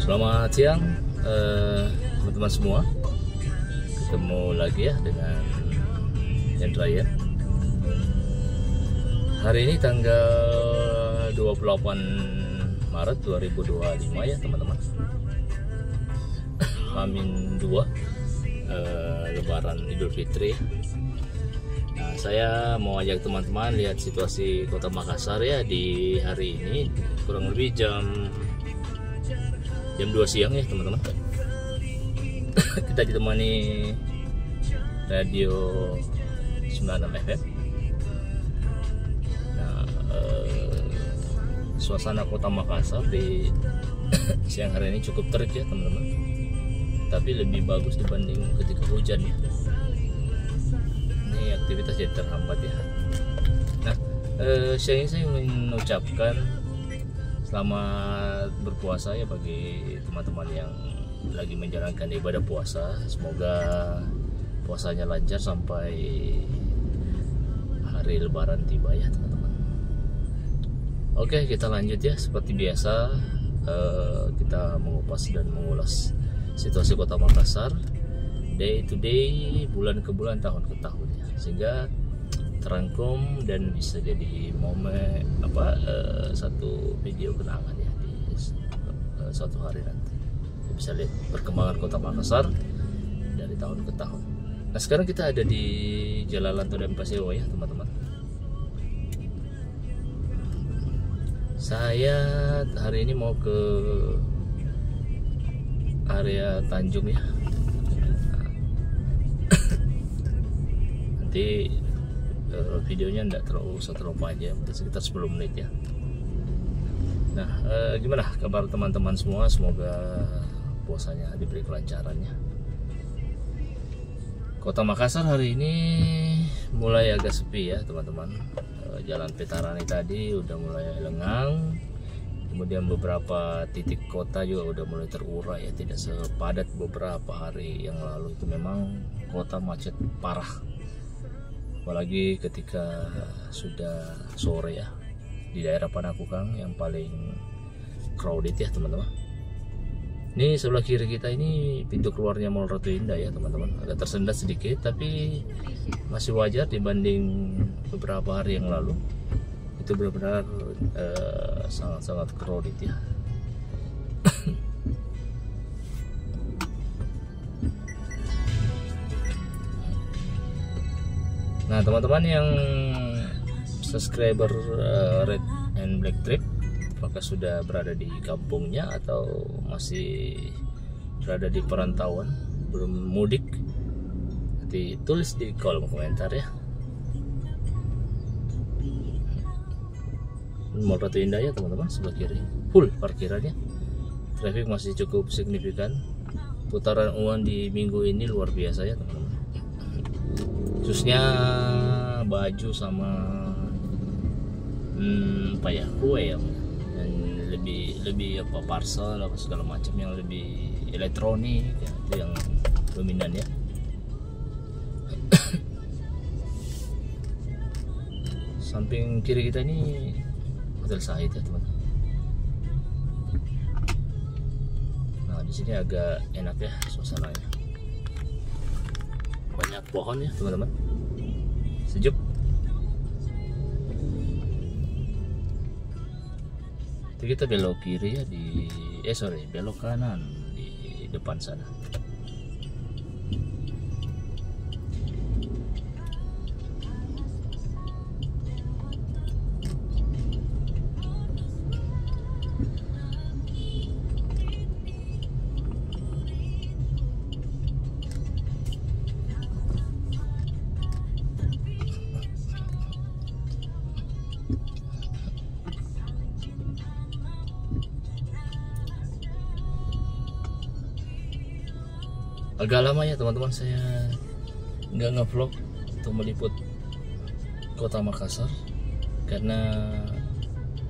Selamat siang teman-teman semua. Ketemu lagi ya dengan Hendra ya. Hari ini tanggal 28 Maret 2025 ya teman-teman. H-2 Lebaran Idul Fitri. Nah, saya mau ajak teman-teman lihat situasi Kota Makassar ya di hari ini, kurang lebih jam 2 siang ya teman-teman. Kita ditemani radio 96 FM. Nah, suasana Kota Makassar di siang hari ini cukup terik ya teman-teman, tapi lebih bagus dibanding ketika hujan ya. Ini aktivitas jadi terhambat ya. Nah, siang ini saya ingin mengucapkan selamat berpuasa ya bagi teman-teman yang lagi menjalankan ibadah puasa. Semoga puasanya lancar sampai hari Lebaran tiba ya teman-teman. Oke, kita lanjut ya. Seperti biasa kita mengupas dan mengulas situasi Kota Makassar day to day, bulan ke bulan, tahun ke tahun ya, sehingga terangkum dan bisa jadi momen satu video kenangan ya di suatu hari nanti. Bisa lihat perkembangan Kota Makassar dari tahun ke tahun. Nah, sekarang kita ada di Jalan Lanto dan Pasewa ya teman-teman. Saya hari ini mau ke area Tanjung ya. Nanti videonya enggak terlalu panjang, sekitar 10 menit ya. Nah, gimana kabar teman-teman semua? Semoga puasanya diberi kelancarannya. Kota Makassar hari ini mulai agak sepi ya teman-teman. Jalan Petarani tadi udah mulai lengang. Kemudian beberapa titik kota juga udah mulai terurai ya, tidak sepadat beberapa hari yang lalu. Itu memang kota macet parah, apalagi ketika sudah sore ya. Di daerah Panakukang yang paling crowded ya teman-teman. Ini sebelah kiri kita ini pintu keluarnya Mall Ratu Indah ya teman-teman. Agak tersendat sedikit tapi masih wajar dibanding beberapa hari yang lalu. Itu benar-benar sangat-sangat crowded ya. Nah, teman-teman yang subscriber Red and Black Trip, apakah sudah berada di kampungnya atau masih berada di perantauan, belum mudik? Nanti tulis di kolom komentar ya. Mall Ratu Indah ya teman-teman, sebelah kiri full parkirannya. Traffic masih cukup signifikan. Putaran uang di minggu ini luar biasa ya teman-teman. Khususnya baju sama kue ya, yang lebih parcel apa segala macam yang lebih elektronik ya, itu yang dominan ya. Samping kiri kita ini Hotel Sahid ya teman. Nah, di sini agak enak ya suasananya, banyak pohon ya teman-teman, sejuk. Jadi kita belok kiri ya belok kanan di depan sana. Agak lama ya teman-teman saya nggak ngevlog untuk meliput Kota Makassar, karena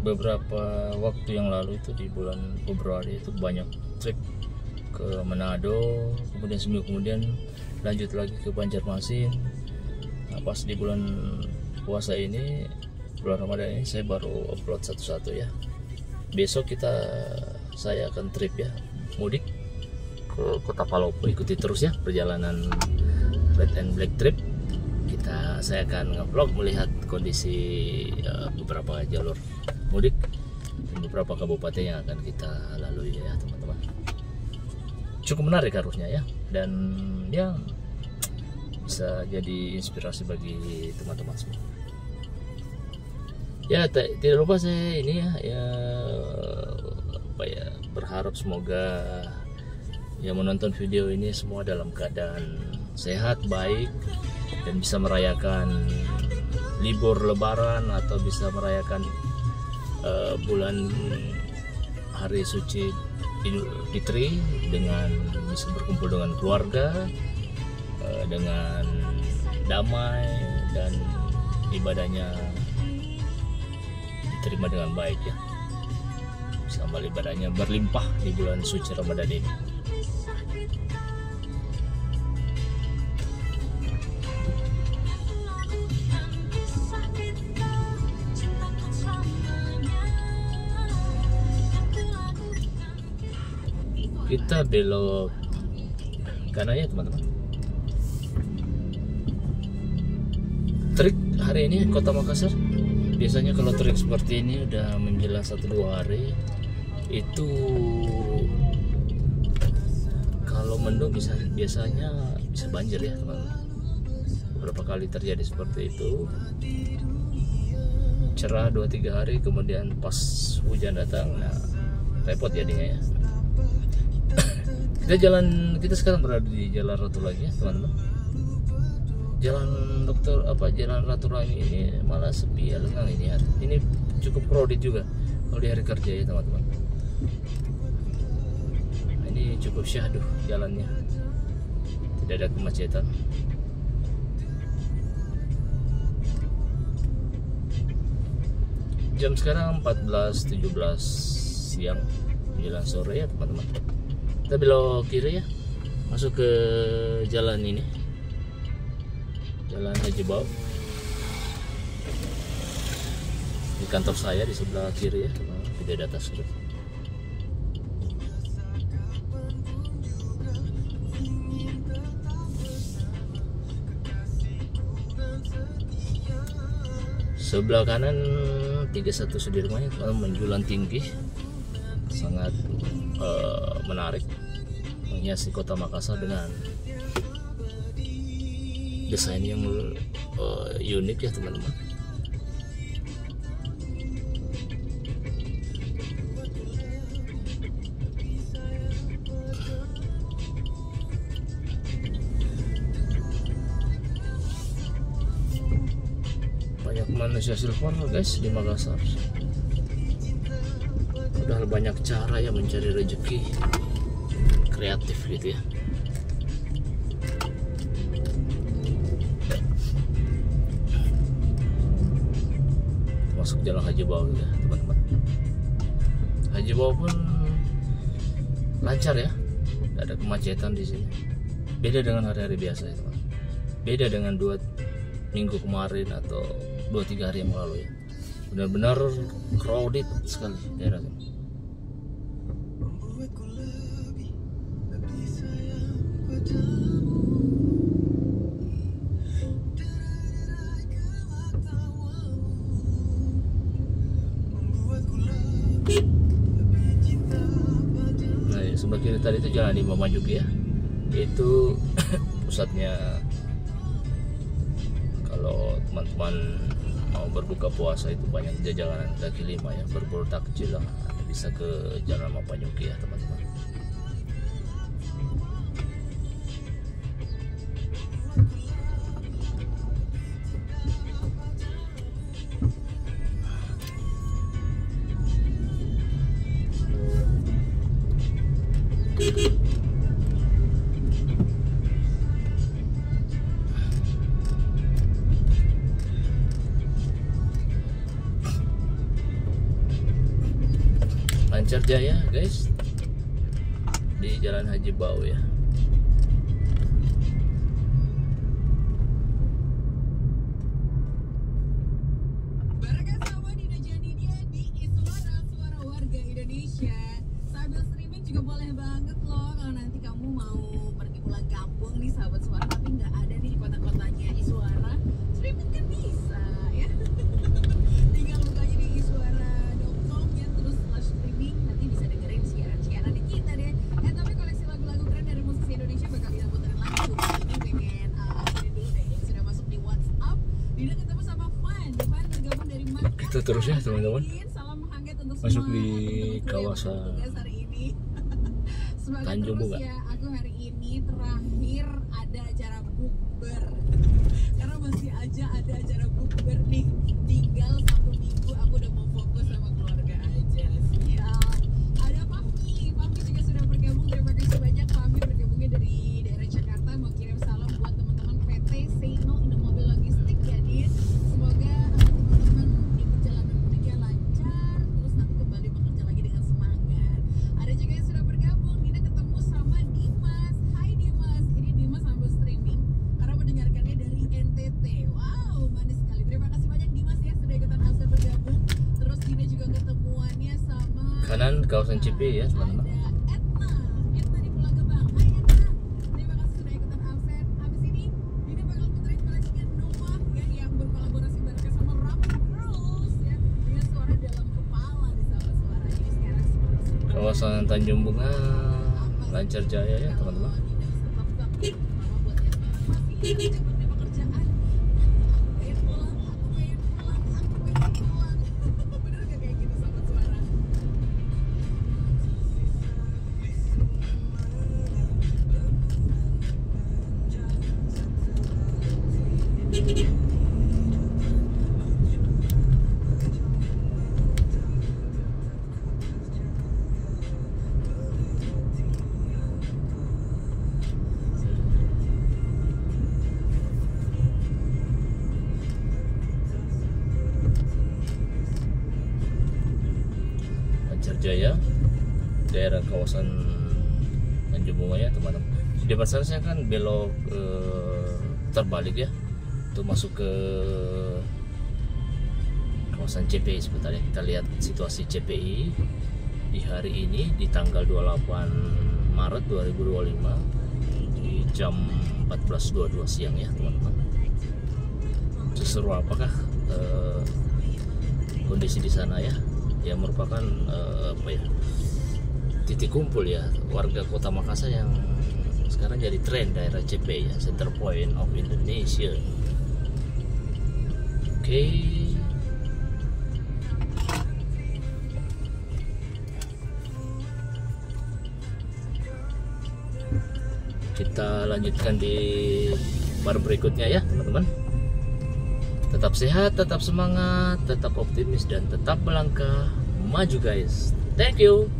beberapa waktu yang lalu itu di bulan Februari itu banyak trip ke Manado, kemudian seminggu kemudian lanjut lagi ke Banjarmasin. Nah, pas di bulan puasa ini, bulan Ramadan ini, saya baru upload satu-satu ya. Besok saya akan trip ya, mudik ke Kota Palopo. Ikuti terus ya perjalanan Red and Black Trip. Saya akan nge-vlog melihat kondisi beberapa jalur mudik dan beberapa kabupaten yang akan kita lalui ya teman-teman. Cukup menarik harusnya ya, dan ya bisa jadi inspirasi bagi teman-teman semua. Ya tidak lupa saya ini ya berharap semoga yang menonton video ini semua dalam keadaan sehat, baik, dan bisa merayakan libur lebaran atau bisa merayakan bulan hari suci Idul Fitri dengan bisa berkumpul dengan keluarga dengan damai, dan ibadahnya diterima dengan baik ya. Bisa amal ibadahnya berlimpah di bulan suci Ramadan ini. Kita belok kanan ya teman-teman. Trik hari ini Kota Makassar. Biasanya kalau trik seperti ini udah menjelang 1-2 hari itu kalau mendung biasanya bisa banjir ya teman-teman. Beberapa kali terjadi seperti itu. Cerah 2-3 hari, kemudian pas hujan datang, nah repot jadinya ya. Kita sekarang berada di Jalan Ratu Langi ya teman-teman. Jalan Ratu Langi ini malah sepi ya, lengang ini ya. Ini cukup crowded juga kalau di hari kerja ya teman-teman. Ini cukup syahduh jalannya, tidak ada kemacetan. Jam sekarang 14.17 siang menjelang sore ya teman-teman. Kita belok kiri ya, masuk ke jalan ini, Jalan Haji Bau. Di kantor saya di sebelah kiri ya, tidak ada atas. Sebelah kanan 31 Sudirman ya, menjulang tinggi, sangat menarik, menghiasi Kota Makassar dengan desain yang unik ya teman-teman. Banyak manusia silver guys di Makassar. Udah banyak cara ya mencari rezeki, kreatif gitu ya. Masuk Jalan Haji Bau ya teman-teman. Haji Bau pun lancar ya, tidak ada kemacetan di sini. Beda dengan hari-hari biasa ya teman. Beda dengan 2 minggu kemarin atau 2-3 hari yang lalu ya. Benar-benar crowded sekali daerahnya. Nah ya, sebelah kiri tadi itu Jalan Imam Majuki ya, itu pusatnya kalau teman-teman mau berbuka puasa itu banyak jajanan kaki lima ya, berburu takjil lah, bisa ke Jalan Imam Majuki ya teman-teman. Lancar jaya guys di Jalan Haji Bau ya. Sama Dina Janidia di Suara Warga Indonesia. Sambil streaming juga boleh banget. pulang kampung nih sahabat suara, tapi nggak ada nih di kota-kotanya Iswara, streaming kan bisa ya. Tinggal bukanya di iswara.com ya, terus streaming, nanti bisa dengerin siaran-siaran kita deh. Tapi koleksi lagu-lagu keren dari musisi Indonesia bakal kita puterin lagi. Ini pengen ini dulu deh yang sudah masuk di WhatsApp. Dina ketemu sama Fan bergabung dari Makassar. Itu terus ya teman-teman. Salam hangat untuk masuk semua di teman-teman kawasan hari ini. Semoga Tanjung terus Bunga. ya. Aku hari ini terakhir ada acara bukber. Karena masih aja ada acara bukber nih. Tinggal 1 minggu aku udah mau fokus sama keluarga aja. Siap. Ada Fahmi. Fahmi juga sudah bergabung. Terima kasih banyak Fahmi bergabungnya dari daerah Jakarta. Mau kirim salam buat teman-teman PT Seno Indomobil Logistik ya, Din. Semoga teman-teman di perjalanan mudiknya lancar, terus nanti kembali bekerja lagi dengan semangat. Ada juga yang sudah bergabung. Dina ketemu sama Dimas. Hai Dimas. Ini Dimas sambil streaming karena mendengarkannya dari NTT. Wow, manis sekali. Terima kasih banyak Dimas ya sudah ikutan Asal bergabung. Terus Dina juga ketemuannya sama Kanan kawasan CP ya teman-teman. ada Etna di Pulau Gebang. Hai Etna. Terima kasih sudah ikutan Alfred. Habis ini Dina bakal puterin koleksinya Noah ya, yang berkolaborasi bareng sama Ramen Girls ya, dengan suara dalam kepala di sahabat suara. Jadi sekarang suara Kawasan Tanjung Bunga, Lancar Jaya ya teman-teman. Jaya, daerah kawasan Tanjung Bunga ya teman-teman. Di depan sana saya kan belok terbalik ya, untuk masuk ke kawasan CPI sebentar ya. Kita lihat situasi CPI di hari ini di tanggal 28 Maret 2025 di jam 14.22 siang ya teman-teman. Seseru apakah kondisi di sana ya? Yang merupakan apa ya, titik kumpul ya warga kota Makassar yang sekarang jadi tren daerah CP ya, Center Point of Indonesia. Oke. Kita lanjutkan di part berikutnya ya teman-teman. Tetap sehat, tetap semangat, tetap optimis, dan tetap melangkah maju guys. Thank you.